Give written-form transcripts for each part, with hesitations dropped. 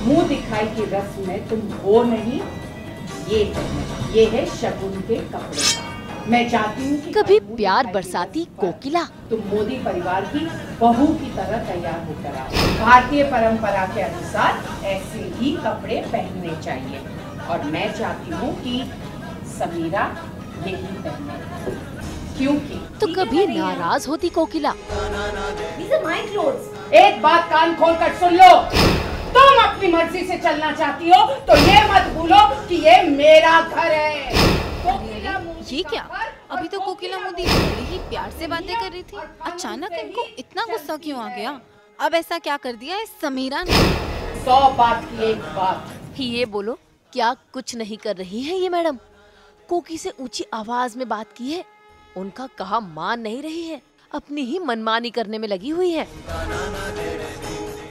मुंह दिखाई की रस्म में तुम हो नहीं, ये है शगुन के कपड़े। मैं चाहती हूँ कि कभी प्यार बरसाती कोकिला, तुम मोदी परिवार की बहू की तरह तैयार होकर आओ। भारतीय परंपरा के अनुसार ऐसे ही कपड़े पहनने चाहिए और मैं चाहती हूँ कि समीरा यही पहने, क्योंकि तो कभी नाराज होती कोकिला। These are my clothes. एक बात कान खोल कर सुन लो, तुम अपनी मर्जी से चलना चाहती हो तो ये मत भूलो कि ये मेरा घर है। ये क्या? अभी तो कोकिला मोदी बड़ी ही प्यार से बातें कर रही थी, अचानक इनको इतना गुस्सा क्यों आ गया? अब ऐसा क्या कर दिया इस समीरा ने? 100 बात की एक बात। ये बोलो, क्या कुछ नहीं कर रही है ये मैडम? कोकी से ऊंची आवाज में बात की है, उनका कहा मान नहीं रही है, अपनी ही मनमानी करने में लगी हुई है।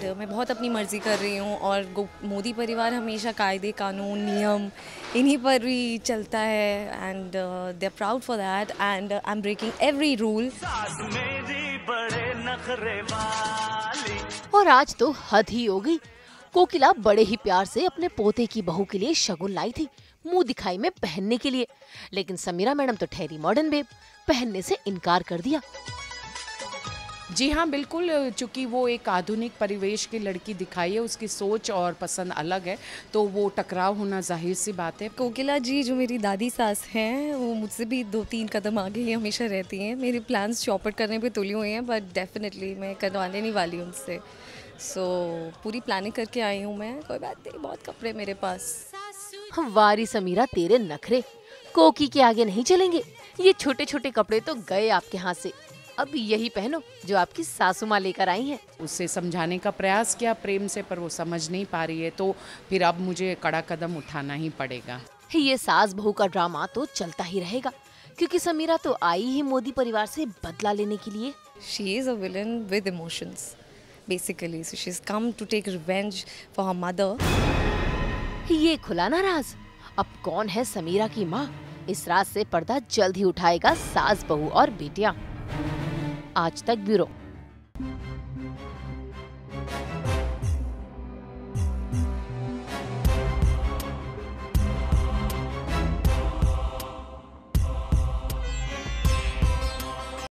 मैं बहुत अपनी मर्जी कर रही हूँ और मोदी परिवार हमेशा कायदे कानून नियम इन्हीं पर भी चलता है and they are proud for that and I am breaking every rule. और आज तो हद ही हो गई। कोकिला बड़े ही प्यार से अपने पोते की बहू के लिए शगुन लाई थी, मुंह दिखाई में पहनने के लिए, लेकिन समीरा मैडम तो ठहरी मॉडर्न बेब, पहनने से इनकार कर दिया। जी हाँ, बिल्कुल, चूंकि वो एक आधुनिक परिवेश की लड़की दिखाई है, उसकी सोच और पसंद अलग है, तो वो टकराव होना जाहिर सी बात है। कोकिला जी जो मेरी दादी सास हैं वो मुझसे भी 2-3 कदम आगे ही हमेशा रहती हैं। मेरे प्लान्स चौपट करने पे तुली हुई हैं, बट डेफिनेटली मैं करवाने नहीं वाली उनसे। पूरी प्लानिंग करके आई हूँ मैं। कोई बात नहीं, बहुत कपड़े मेरे पास। वारी समीरा तेरे नखरे, कोकी के आगे नहीं चलेंगे। ये छोटे छोटे कपड़े तो गए आपके हाथ से, अब यही पहनो जो आपकी सासू माँ लेकर आई हैं। उससे समझाने का प्रयास किया प्रेम से, पर वो समझ नहीं पा रही है, तो फिर अब मुझे कड़ा कदम उठाना ही पड़ेगा। ये सास बहू का ड्रामा तो चलता ही रहेगा, क्योंकि समीरा तो आई ही मोदी परिवार से बदला लेने के लिए। She is a villain with emotions, basically. So she's come to take revenge for her mother. ये खुला ना राज, अब कौन है समीरा की माँ? इस राज से पर्दा जल्द ही उठाएगा सास बहू और बेटियां। आज तक ब्यूरो।